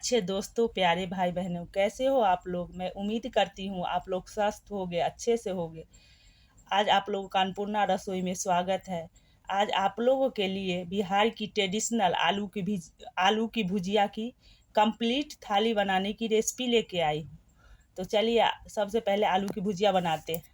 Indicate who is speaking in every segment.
Speaker 1: अच्छे दोस्तों, प्यारे भाई बहनों, कैसे हो आप लोग। मैं उम्मीद करती हूँ आप लोग स्वस्थ होगे, अच्छे से होगे। आज आप लोगों का अन्नपूर्णा रसोई में स्वागत है। आज आप लोगों के लिए बिहार की ट्रेडिशनल आलू की भुजिया की कंप्लीट थाली बनाने की रेसिपी लेके आई हूँ। तो चलिए सबसे पहले आलू की भुजिया बनाते हैं।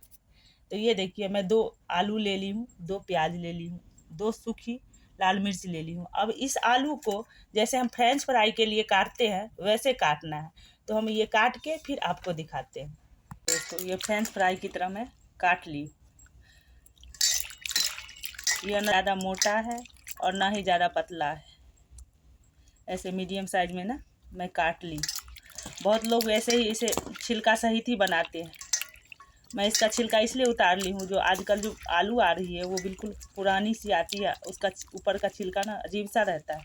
Speaker 1: तो ये देखिए, मैं 2 आलू ले ली हूँ, 2 प्याज ले ली हूँ, 2 सूखी लाल मिर्च ले ली हूँ। अब इस आलू को जैसे हम फ्रेंच फ्राई के लिए काटते हैं वैसे काटना है। तो हम ये काट के फिर आपको दिखाते हैं। दोस्तों, ये फ्रेंच फ्राई की तरह मैं काट ली। ये ना ज़्यादा मोटा है और ना ही ज़्यादा पतला है, ऐसे मीडियम साइज में ना मैं काट ली। बहुत लोग वैसे ही इसे छिलका सहित ही बनाते हैं। मैं इसका छिलका इसलिए उतार ली हूँ, जो आजकल जो आलू आ रही है वो बिल्कुल पुरानी सी आती है, उसका ऊपर का छिलका ना अजीब सा रहता है,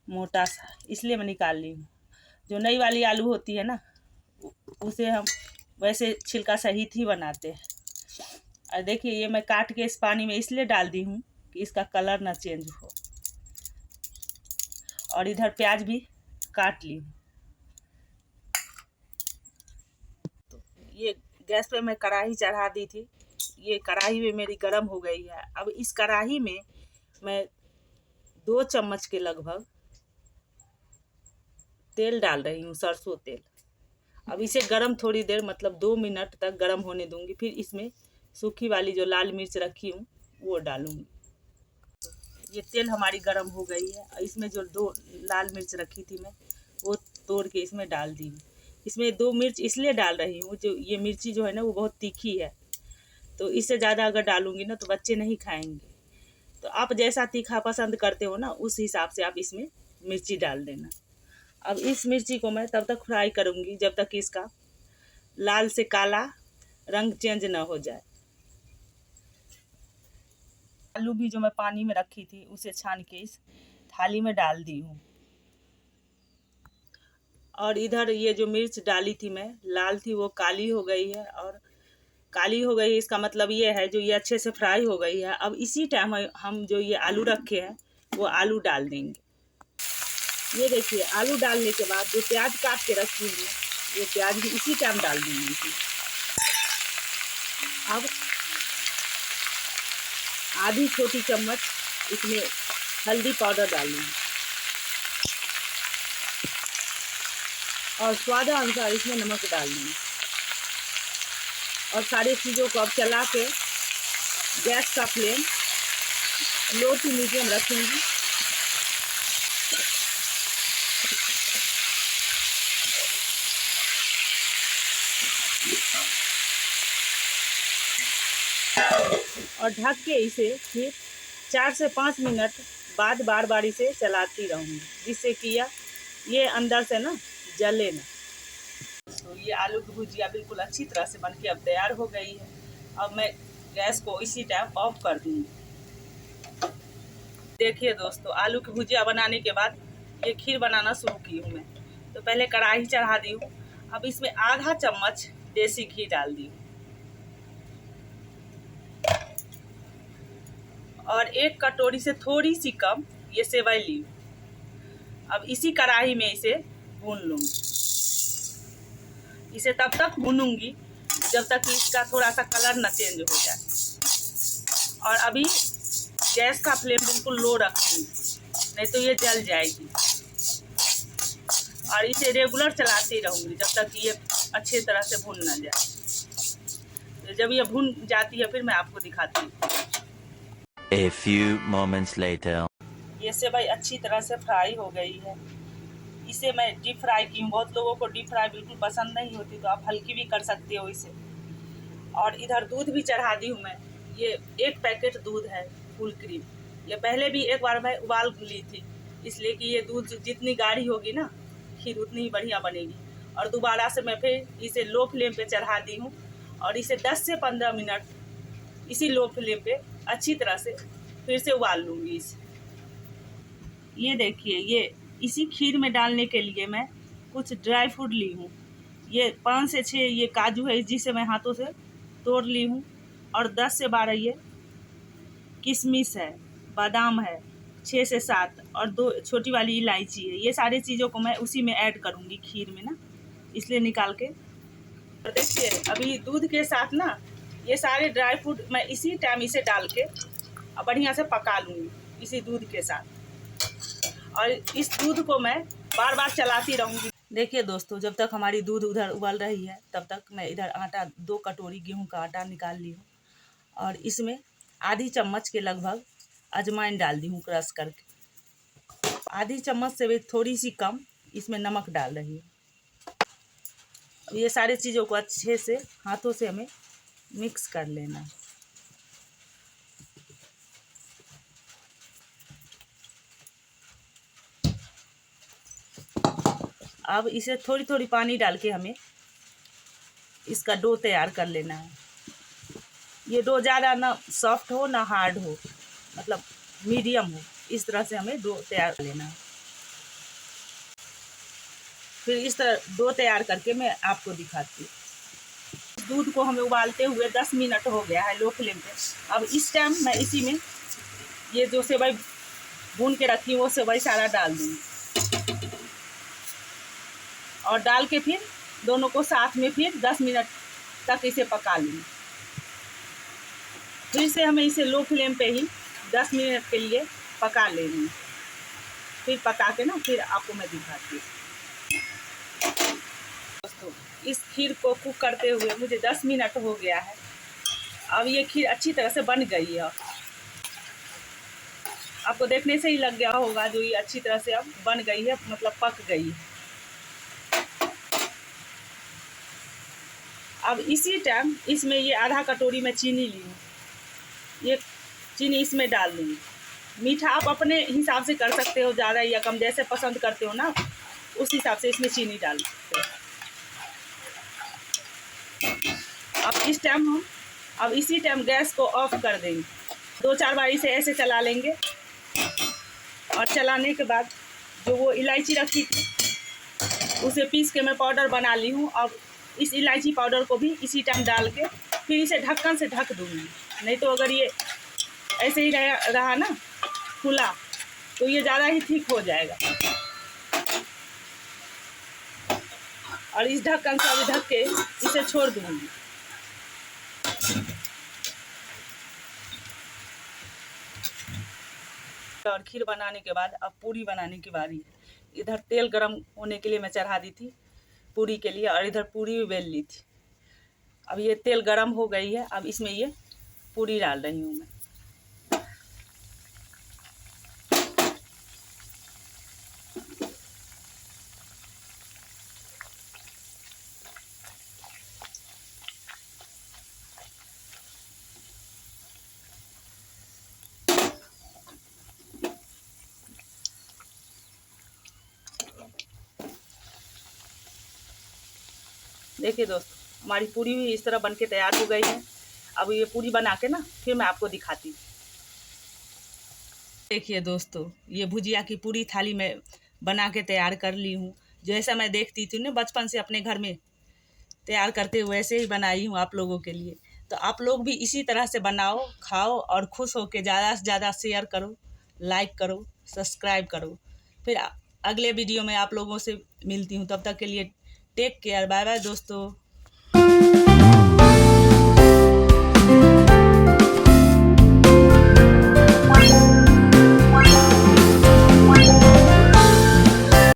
Speaker 1: मोटा सा, इसलिए मैं निकाल ली हूँ। जो नई वाली आलू होती है ना, उसे हम वैसे छिलका सहित ही बनाते हैं। और देखिए, ये मैं काट के इस पानी में इसलिए डाल दी हूँ कि इसका कलर ना चेंज हो। और इधर प्याज भी काट ली हूँ। तो ये गैस पे मैं कढ़ाई चढ़ा दी थी। ये कढ़ाई में मेरी गर्म हो गई है। अब इस कढ़ाई में मैं 2 चम्मच के लगभग तेल डाल रही हूँ, सरसों तेल। अब इसे गरम थोड़ी देर, मतलब 2 मिनट तक गरम होने दूंगी। फिर इसमें सूखी वाली जो लाल मिर्च रखी हूँ वो डालूंगी। ये तेल हमारी गरम हो गई है। इसमें जो 2 लाल मिर्च रखी थी मैं, वो तोड़ के इसमें डाल दी। इसमें 2 मिर्च इसलिए डाल रही हूँ, जो ये मिर्ची जो है ना वो बहुत तीखी है। तो इससे ज़्यादा अगर डालूंगी ना तो बच्चे नहीं खाएंगे। तो आप जैसा तीखा पसंद करते हो ना, उस हिसाब से आप इसमें मिर्ची डाल देना। अब इस मिर्ची को मैं तब तक फ्राई करूंगी जब तक कि इसका लाल से काला रंग चेंज ना हो जाए। आलू भी जो मैं पानी में रखी थी उसे छान के इस थाली में डाल दी हूँ। और इधर ये जो मिर्च डाली थी मैं, लाल थी, वो काली हो गई है। और काली हो गई, इसका मतलब ये है जो ये अच्छे से फ्राई हो गई है। अब इसी टाइम हम जो ये आलू रखे हैं वो आलू डाल देंगे। ये देखिए, आलू डालने के बाद जो प्याज काट के रखी हूँ वो प्याज भी इसी टाइम डाल दूंगी। अब आधी छोटी चम्मच इसमें हल्दी पाउडर डालूंगी और स्वादानुसार इसमें नमक डाल दूंगी। और सारी चीज़ों को अब चला के गैस का फ्लेम लो टू मीडियम रखूंगी। और ढक के इसे फिर 4 से 5 मिनट बाद बार बार इसे चलाती रहूँगी, जिससे कि ये अंदर से ना जले ना। तो ये आलू की भुजिया बिल्कुल अच्छी तरह से बनके अब तैयार हो गई है। अब मैं गैस को इसी टाइम ऑफ कर दूँगी। देखिए दोस्तों, आलू की भुजिया बनाने के बाद ये खीर बनाना शुरू की हूँ मैं। तो पहले कढ़ाई चढ़ा दी हूँ। अब इसमें आधा चम्मच देसी घी डाल दी हूँ और 1 कटोरी से थोड़ी सी कम ये सेवई ली हूँ। अब इसी कढ़ाई में इसे भून लूँगी। इसे तब तक भूनूंगी जब तक कि इसका थोड़ा सा कलर न चेंज हो जाए। और अभी गैस का फ्लेम बिल्कुल लो रखूँगी, नहीं तो ये जल जाएगी। और इसे रेगुलर चलाती रहूँगी जब तक कि ये अच्छे तरह से भून ना जाए। तो जब ये भून जाती है फिर मैं आपको दिखाती हूँ।
Speaker 2: A few moments later.
Speaker 1: ये सेवई अच्छी तरह से फ्राई हो गई है। इसे मैं डीप फ्राई की हूँ। बहुत लोगों को डीप फ्राई बिल्कुल पसंद नहीं होती, तो आप हल्की भी कर सकते हो इसे। और इधर दूध भी चढ़ा दी हूँ मैं। ये 1 पैकेट दूध है, फुल क्रीम। ये पहले भी एक बार मैं उबाल ली थी, इसलिए कि ये दूध जितनी गाढ़ी होगी ना खीर उतनी ही बढ़िया बनेगी। और दोबारा से मैं फिर इसे लो फ्लेम पे चढ़ा दी हूँ और इसे 10 से 15 मिनट इसी लो फ्लेम पे अच्छी तरह से फिर से उबाल लूँगी इसे। ये देखिए, ये इसी खीर में डालने के लिए मैं कुछ ड्राई फ्रूट ली हूँ। ये 5 से 6 ये काजू है, जिसे मैं हाथों से तोड़ ली हूँ। और 10 से 12 ये किशमिश है, बादाम है, 6 से 7 और 2 छोटी वाली इलायची है। ये सारी चीज़ों को मैं उसी में ऐड करूँगी खीर में ना, इसलिए निकाल के। और देखिए अभी दूध के साथ ना ये सारे ड्राई फ्रूट मैं इसी टाइम इसे डाल के बढ़िया से पका लूँगी इसी दूध के साथ। और इस दूध को मैं बार बार चलाती रहूँगी। देखिए दोस्तों, जब तक हमारी दूध उधर उबल रही है तब तक मैं इधर आटा 2 कटोरी गेहूं का आटा निकाल ली हूँ और इसमें आधी चम्मच के लगभग अजवाइन डाल दी हूँ क्रश करके। आधी चम्मच से भी थोड़ी सी कम इसमें नमक डाल रही हूँ। ये सारी चीज़ों को अच्छे से हाथों से हमें मिक्स कर लेना है। अब इसे थोड़ी थोड़ी पानी डाल के हमें इसका डो तैयार कर लेना है। ये डो ज़्यादा ना सॉफ्ट हो ना हार्ड हो, मतलब मीडियम हो, इस तरह से हमें डो तैयार कर लेना है। फिर इस तरह डो तैयार करके मैं आपको दिखाती हूँ। दूध को हमें उबालते हुए 10 मिनट हो गया है लो फ्लेम पे। अब इस टाइम मैं इसी में ये जो सेवई भून के रखी वो सेवई सारा डाल दूँगी और डाल के फिर दोनों को साथ में फिर 10 मिनट तक इसे पका लूँगी। फिर से हमें इसे लो फ्लेम पे ही 10 मिनट के लिए पका लेंगे। फिर पका के ना फिर आपको मैं दिखाती हूँ। दोस्तों, इस खीर को कुक करते हुए मुझे 10 मिनट हो गया है। अब ये खीर अच्छी तरह से बन गई है। आपको देखने से ही लग गया होगा जो ये अच्छी तरह से अब बन गई है, मतलब पक गई है। अब इसी टाइम इसमें ये आधा कटोरी में चीनी ली हूँ, ये चीनी इसमें डाल दूँगी। मीठा आप अपने हिसाब से कर सकते हो, ज़्यादा या कम जैसे पसंद करते हो ना उस हिसाब से इसमें चीनी डाल सकते हो। अब इस टाइम हम अब इसी टाइम गैस को ऑफ कर देंगे। 2-4 बार इसे ऐसे चला लेंगे और चलाने के बाद जो वो इलायची रखी थी उसे पीस के मैं पाउडर बना ली हूँ। और इस इलायची पाउडर को भी इसी टाइम डाल के फिर इसे ढक्कन से ढक दूँगी। नहीं तो अगर ये ऐसे ही रहा ना खुला तो ये ज़्यादा ही थिक हो जाएगा। और इस ढक्कन से अभी ढक के इसे छोड़ दूँगी। और खीर बनाने के बाद अब पूरी बनाने की बारी है। इधर तेल गरम होने के लिए मैं चढ़ा दी थी पूरी के लिए और इधर पूरी भी बेल ली थी। अब ये तेल गरम हो गई है, अब इसमें ये पूरी डाल रही हूँ मैं। देखिए दोस्तों, हमारी पूरी भी इस तरह बन के तैयार हो गई है। अब ये पूरी बना के ना फिर मैं आपको दिखाती हूँ। देखिए दोस्तों, ये भुजिया की पूरी थाली में बना के तैयार कर ली हूँ। जैसा मैं देखती थी ना बचपन से अपने घर में तैयार करते हुए वैसे ही बनाई हूँ आप लोगों के लिए। तो आप लोग भी इसी तरह से बनाओ, खाओ और खुश हो के ज़्यादा से ज़्यादा शेयर करो, लाइक करो, सब्सक्राइब करो। फिर अगले वीडियो में आप लोगों से मिलती हूँ। तब तक के लिए टेक केयर, बाय बाय दोस्तों।